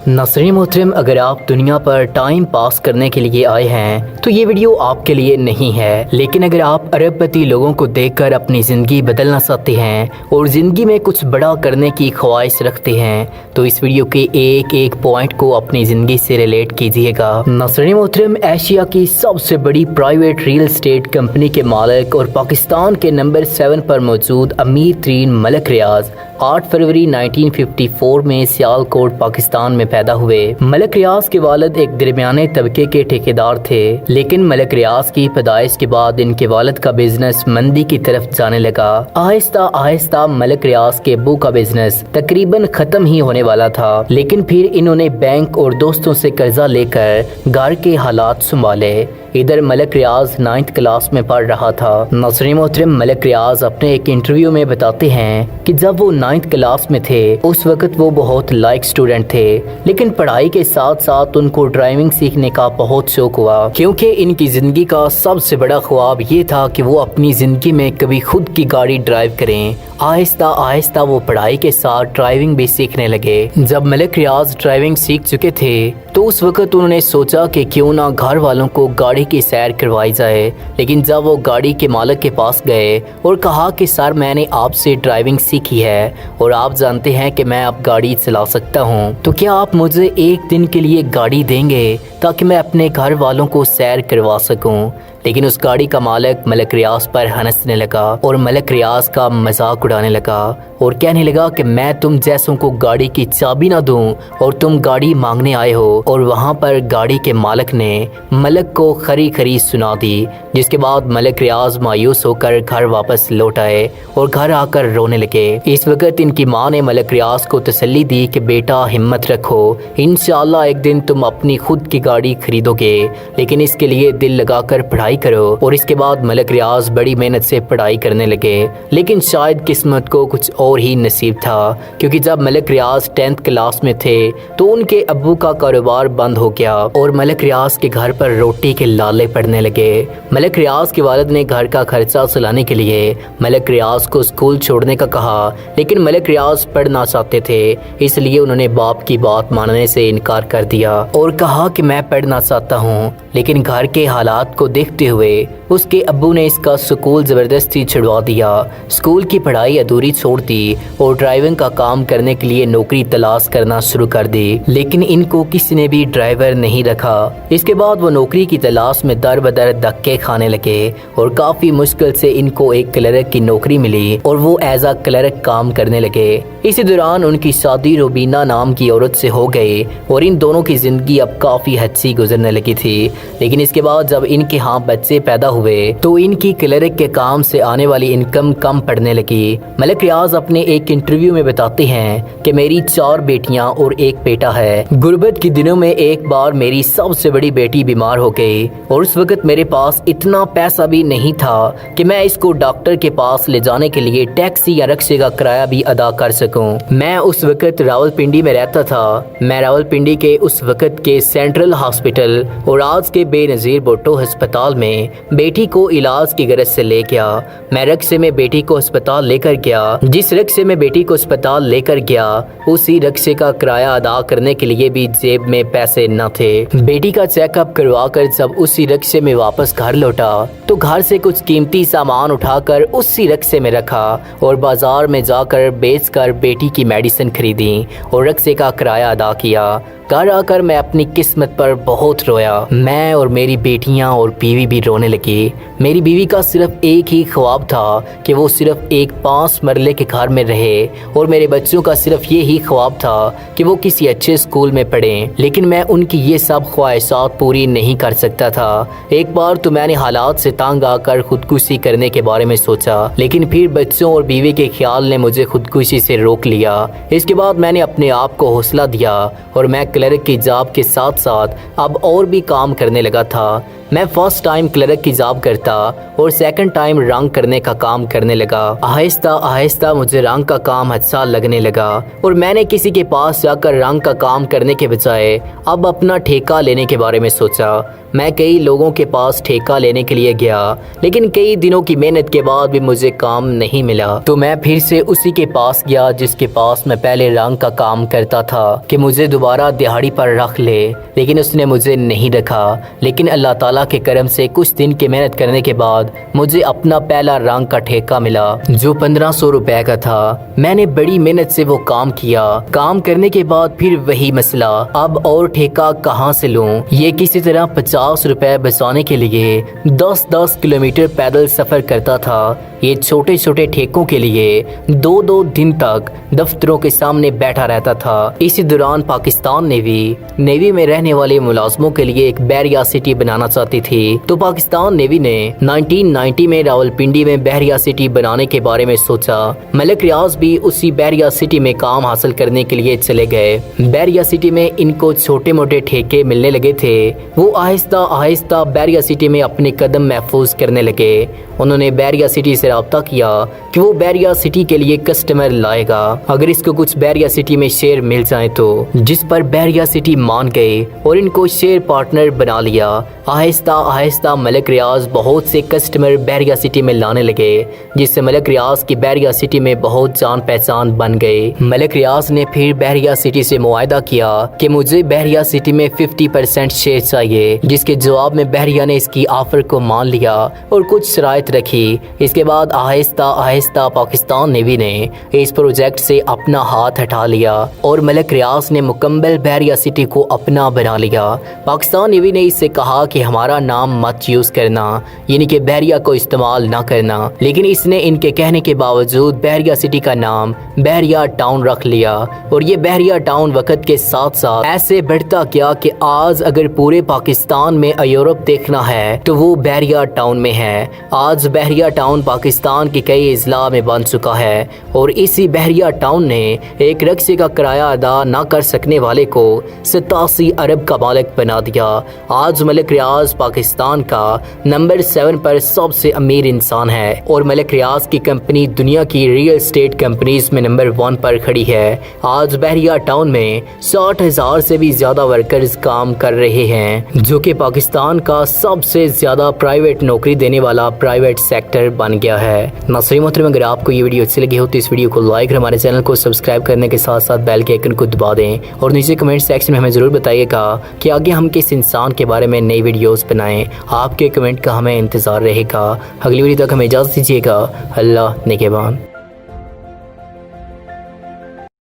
नाज़रीन मोहतरम, अगर आप दुनिया पर टाइम पास करने के लिए आए हैं तो ये वीडियो आपके लिए नहीं है। लेकिन अगर आप अरबपति लोगों को देखकर अपनी ज़िंदगी बदलना चाहते हैं और ज़िंदगी में कुछ बड़ा करने की ख्वाहिश रखते हैं तो इस वीडियो के एक एक पॉइंट को अपनी ज़िंदगी से रिलेट कीजिएगा। नाज़रीन मोहतरम, एशिया की सबसे बड़ी प्राइवेट रियल एस्टेट कंपनी के मालिक और पाकिस्तान के नंबर 7 पर मौजूद अमीर तरीन मलिक रियाज 8 फरवरी 1954 में सियालकोट पाकिस्तान में पैदा हुए। मलिक रियाज के वालिद एक दरमियाने तबके के ठेकेदार थे, लेकिन मलिक रियाज की पैदाइश के बाद इनके वालिद का बिजनेस मंदी की तरफ जाने लगा। आहिस्ता आहिस्ता मलिक रियाज के अब्बू का बिजनेस तकरीबन खत्म ही होने वाला था, लेकिन फिर इन्होंने बैंक और दोस्तों से कर्जा लेकर घर के हालात संभाले। इधर मलिक रियाज 9th क्लास में पढ़ रहा था। नाज़रीन मोहतरम, मलिक रियाज अपने एक इंटरव्यू में बताते हैं कि जब वो 9th क्लास में थे उस वक्त वो बहुत लाइक स्टूडेंट थे, लेकिन पढ़ाई के साथ साथ उनको ड्राइविंग सीखने का बहुत शौक हुआ, क्योंकि इनकी जिंदगी का सबसे बड़ा ख्वाब ये था कि वो अपनी जिंदगी में कभी खुद की गाड़ी ड्राइव करें। आहिस्ता आहिस्ता वो पढ़ाई के साथ ड्राइविंग भी सीखने लगे। जब मलिक रियाज ड्राइविंग सीख चुके थे तो उस वक्त उन्होंने सोचा कि क्यों ना घर वालों को गाड़ी की सैर करवाई जाए। लेकिन जब वो गाड़ी के मालिक के पास गए और कहा कि सर, मैंने आपसे ड्राइविंग सीखी है और आप जानते हैं कि मैं अब गाड़ी चला सकता हूँ, तो क्या आप मुझे एक दिन के लिए गाड़ी देंगे ताकि मैं अपने घर वालों को सैर करवा सकूँ। लेकिन उस गाड़ी का मालिक मलिक रियाज पर हंसने लगा और मलिक रियाज का मजाक उड़ाने लगा और कहने लगा कि मैं तुम जैसों को गाड़ी की चाबी ना दूं और तुम गाड़ी मांगने आए हो। और वहां पर गाड़ी के मालिक ने मलिक को खरी खरी सुना दी, जिसके बाद मलिक रियाज मायूस होकर घर वापस लौट आए और घर आकर रोने लगे। इस वक्त इनकी माँ ने मलिक रियाज को तसल्ली दी कि बेटा, हिम्मत रखो, इंशाअल्लाह एक दिन तुम अपनी खुद की गाड़ी खरीदोगे, लेकिन इसके लिए दिल लगाकर पढ़ाई करो। और इसके बाद मलिक रियाज बड़ी मेहनत से पढ़ाई करने लगे, लेकिन शायद किस्मत को कुछ और ही नसीब था, क्योंकि जब मलिक रियाज 10th क्लास में थे तो उनके अब्बू का कारोबार बंद हो गया और मलिक रियाज के घर पर रोटी के लाले पड़ने लगे। मलिक रियाज के वालिद ने घर का खर्चा चलाने के लिए मलिक रियाज को स्कूल छोड़ने का कहा, लेकिन मलिक रियाज पढ़ना चाहते थे, इसलिए उन्होंने बाप की बात मानने से इनकार कर दिया और कहा कि मैं पढ़ना चाहता हूँ। लेकिन घर के हालात को देखते हुए उसके अब्बू ने इसका स्कूल जबरदस्ती छुड़वा दिया। स्कूल की पढ़ाई अधूरी छोड़ दी और ड्राइविंग का काम करने के लिए नौकरी तलाश करना शुरू कर दी, लेकिन इनको किसी ने भी ड्राइवर नहीं रखा। इसके बाद वो नौकरी की तलाश में दर बदर धक्के खाने लगे और काफी मुश्किल से इनको एक क्लर्क की नौकरी मिली और वो एज अ क्लर्क काम करने लगे। इसी दौरान उनकी शादी रोबीना नाम की औरत से हो गई और इन दोनों की जिंदगी अब काफी अच्छी गुजरने लगी थी। लेकिन इसके बाद जब इनके यहाँ बच्चे पैदा हुए तो इनकी क्लर्क के काम से आने वाली इनकम कम पड़ने लगी। मलिक रियाज अपने एक इंटरव्यू में बताते हैं कि मेरी 4 बेटियां और एक बेटा है। गुर्बत के दिनों में एक बार मेरी सबसे बड़ी बेटी बीमार हो गई और उस वक्त मेरे पास इतना पैसा भी नहीं था कि मैं इसको डॉक्टर के पास ले जाने के लिए टैक्सी या रिक्शे का किराया भी अदा कर सकूं। मैं उस वक्त रावलपिंडी में रहता था। मैं रावलपिंडी के उस वक्त के सेंट्रल हॉस्पिटल और आज के बेनजीर भुट्टो अस्पताल में बेटी को इलाज की गरज से ले गया। मैं रिक्शे में बेटी को अस्पताल लेकर गया। जिस रिक्शे में बेटी को अस्पताल लेकर गया उसी रिक्शे का किराया अदा करने के लिए भी जेब में पैसे न थे। बेटी का चेकअप करवाकर जब उसी रिक्शे में वापस घर लौटा तो घर से कुछ कीमती सामान उठाकर उसी रिक्शे में रखा और बाजार में जाकर बेचकर बेटी की मेडिसिन खरीदी और रिक्शे का किराया अदा किया। घर आकर मैं अपनी किस्मत पर बहुत रोया। मैं और मेरी बेटियां और बीवी भी रोने लगी। मेरी बीवी का सिर्फ एक ही ख्वाब था कि वो सिर्फ एक 5 मरले के घर में रहे और मेरे बच्चों का सिर्फ ये ही ख्वाब था कि वो किसी अच्छे स्कूल में पढ़ें, लेकिन मैं उनकी ये सब ख्वाहिशात पूरी नहीं कर सकता था। एक बार तो मैंने हालात से तंग आकर खुदकुशी करने के बारे में सोचा, लेकिन फिर बच्चों और बीवी के ख्याल ने मुझे खुदकुशी से रोक लिया। इसके बाद मैंने अपने आप को हौसला दिया और मैं क्लर्क की जॉब के साथ साथ अब और भी काम करने लगा था। میں فرسٹ ٹائم کلرک کی جاب کرتا اور سیکنڈ ٹائم رنگ کرنے کا کام کرنے لگا۔ آہستہ آہستہ مجھے رنگ کا کام اچھا لگنے لگا اور میں نے کسی کے پاس جا کر رنگ کا کام کرنے کے بجائے اب اپنا ٹھیکہ لینے کے بارے میں سوچا۔ میں کئی لوگوں کے پاس ٹھیکہ لینے کے لیے گیا، لیکن کئی دنوں کی محنت کے بعد بھی مجھے کام نہیں ملا، تو میں پھر سے اسی کے پاس گیا جس کے پاس میں پہلے رنگ کا کام کرتا تھا کہ مجھے دوبارہ دہاڑی پر رکھ لے، لیکن اس نے مجھے نہیں رکھا۔ لیکن اللہ تعالیٰ کے کرم سے کچھ دن کی محنت کرنے کے بعد مجھے اپنا پہلا رنگ کا ٹھیکہ ملا جو 1500 روپے کا تھا۔ میں نے بڑی محنت سے وہ کام کیا۔ کام کرنے کے بعد پھر وہی مسئلہ، اب اور ٹھیکہ کہاں سے لوں؟ یہ کسی طرح 50 روپے بچانے کے لیے 10 کلومیٹر پیدل سفر کرتا تھا۔ یہ چھوٹے چھوٹے ٹھیکوں کے لیے 2 دن تک دفتروں کے سامنے بیٹھا رہتا تھا۔ اسی دوران پاکستان نیوی میں رہنے والے ملازموں کے لیے ایک بحریہ سٹی بنانا چاہتی تھی، تو پاکستان نیوی نے 1990 میں راولپنڈی میں بحریہ سٹی بنانے کے بارے میں سوچا۔ ملک ریاض بھی اسی بحریہ سٹی میں کام حاصل کرنے کے لیے چلے گئے۔ بحریہ سٹی میں ان کو چھوٹے موٹے ٹھیکے ملنے لگے تھے۔ وہ آہستہ آہستہ بحریہ سٹی میں اپنے قدم محفوظ کرنے لگے۔ انہوں نے بحریہ سٹی سے رابطہ کیا کہ وہ بحریہ سٹی کے لیے کسٹمر لائے گا اگر اس کو کچھ بحریہ سٹی میں شیئر مل جائیں تو، جس پر بحریہ سٹی مان گئے اور ان کو شیئر پارٹنر بنا لیا۔ آہستہ آہستہ ملک ریاض بہت سے کسٹمر بحریہ سٹی میں لانے لگے، جس سے ملک ریاض کی بحریہ سٹی میں بہت جان پہچان بن گئے۔ ملک ریاض نے پھر بحریہ سٹی سے معاہدہ کیا کہ مجھے بحریہ سٹی میں 50% شیئر چاہیے، جس کے جواب میں بحریہ نے اس کی آفر کو مان لیا اور کچھ شرائط رکھی۔ اس کے بعد آہستہ آہستہ پاکستان نیوی نے اس پروجیکٹ سے اپنا ہاتھ ہٹا لیا اور ملک ریاض نے مکمل بحریہ سٹی کو اپنا بنا لیا۔ پاکستان نیوی نے اس سے کہا کہ ہمارا نام مت یوز کرنا، یعنی کہ بحریہ کو استعمال نہ کرنا، لیکن اس نے ان کے کہنے کے باوجود بحریہ سٹی کا نام بحریہ ٹاؤن رکھ لیا، اور یہ بحریہ ٹاؤن وقت کے ساتھ ساتھ ایسے بڑھتا کیا کہ آج اگر پورے پاکستان میں یورپ دیکھنا ہے تو وہ بحریہ ٹاؤن میں ہے۔ آج بحریہ ٹاؤن پاکستان کی کئی اضلاع میں بن چکا ہے، اور اسی بحریہ ٹاؤن نے ایک رکشے کا کرایہ ادا نہ کر سکنے والے کو 87 ارب کا مالک بنا دیا۔ آج ملک ریاض پاکستان کا نمبر 7 پر سب سے امیر انسان ہے، اور ملک ریاض کی کمپنی دنیا کی ریئل اسٹیٹ کمپنیز میں نمبر 1 پر کھڑی ہے۔ آج بحریہ ٹاؤن میں 60,000 سے بھی زیادہ ورکرز کام کر رہے ہیں، جو کہ پاکستان کا سب سے زیادہ پرائیویٹ نوکری دینے والا پرائیویٹ سیکٹر بن گیا ہے۔ ناظرین محترم، اگر آپ کو یہ ویڈیو اچھی لگی ہو تو اس ویڈیو کو لائک اور ہمارے چینل کو سبسکرائب کرنے کے ساتھ ساتھ بیل کے آئیکن کو دبا دیں، اور نیچے کمنٹ سیکشن میں ہمیں ضرور بتائیے گا کہ آگے ہم کس انسان کے بارے میں نئی ویڈیوز بنائیں۔ آپ کے کمنٹ کا ہمیں انتظار رہے گا۔ اگلی ویڈیو تک ہمیں اجازت دیجیے گا۔ اللہ نگہبان۔